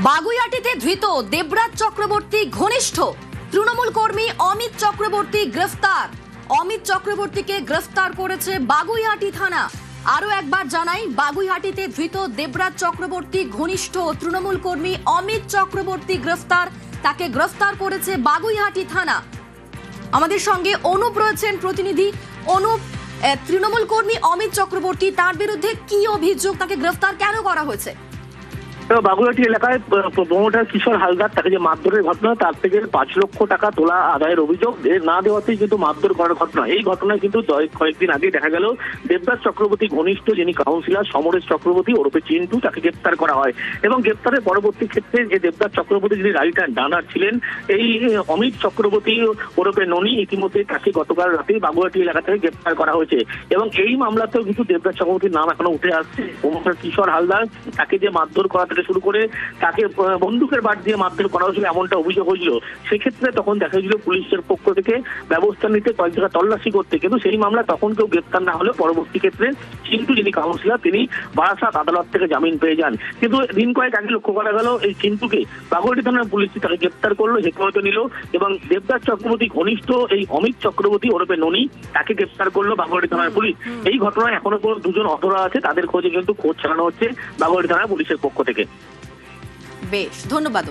বাগুইআটিতে ধৃত দেবরাজ চক্রবর্তী ঘনিষ্ঠ তৃণমূল কর্মী অমিত চক্রবর্তী গ্রেফতার। অমিত চক্রবর্তীকে গ্রেফতার করেছে বাগুইআটি থানা। আরো একবার জানাই, বাগুইআটিতে ধৃত দেবরাজ চক্রবর্তী ঘনিষ্ঠ তৃণমূল কর্মী অমিত চক্রবর্তী গ্রেফতার। তাকে গ্রেফতার করেছে বাগুইআটি থানা। আমাদের সঙ্গে অনুপ রয়েছেন প্রতিনিধি। অনুপ, তৃণমূল কর্মী অমিত চক্রবর্তী, তার বিরুদ্ধে কি অভিযোগ, তাকে গ্রেফতার কেন করা হয়েছে? বাগুইআটি এলাকায় প্রমোটার কিশোর হালদার তাকে যে মারধরের ঘটনা, তার থেকে 5 লক্ষ টাকা তোলা আদায়ের অভিযোগ না দেওয়াতেই কিন্তু মারধর করার ঘটনা। এই ঘটনায় কিন্তু কয়েকদিন আগে দেখা গেল দেবরাজ চক্রবর্তী ঘনিষ্ঠ যিনি কাউন্সিলর সমরেশ চক্রবর্তী ওরফে চিন্টু, তাকে গ্রেপ্তার করা হয়। এবং গ্রেপ্তারের পরবর্তী ক্ষেত্রে যে দেবরাজ চক্রবর্তী যিনি রাইট হ্যান্ড ডানার ছিলেন, এই অমিত চক্রবর্তী ওরফে ননি, ইতিমধ্যে তাকে গতকাল রাতে বাগুইআটি এলাকা থেকে গ্রেপ্তার করা হয়েছে। এবং এই মামলাতেও কিন্তু দেবরাজ চক্রবর্তীর নাম এখনো উঠে আসছে। প্রমোটার কিশোর হালদার তাকে যে মারধর করা শুরু করে তাকে বন্দুকের বাট দিয়ে মারধর করা হয়েছিল, এমনটা অভিযোগ হয়েছিল। সেক্ষেত্রে তখন দেখা গেছিল পুলিশের পক্ষ থেকে ব্যবস্থা নিতে, কয়েক জায়গা তল্লাশি করতে, কিন্তু সেই মামলা তখন কেউ গ্রেপ্তার না হলেও পরবর্তী ক্ষেত্রে চিন্টু যিনি কাউন্সিলর তিনি বারাসাত আদালত থেকে জামিন পেয়ে যান। কিন্তু দিন কয়েক আগে লক্ষ্য করা গেল এই চিন্টুকে বাগুইআটি থানার পুলিশ তাকে গ্রেপ্তার করলো, হেফাজতে নিল। এবং দেবরাজ চক্রবর্তী ঘনিষ্ঠ এই অমিত চক্রবর্তী ওরফে ননি, তাকে গ্রেপ্তার করলো বাগুইআটি থানার পুলিশ। এই ঘটনায় এখনো পর্যন্ত 2 জন অধরা আছে, তাদের খোঁজে কিন্তু খোঁজ চালানো হচ্ছে বাগুইআটি থানার পুলিশের পক্ষ থেকে। বেশ, ধন্যবাদ।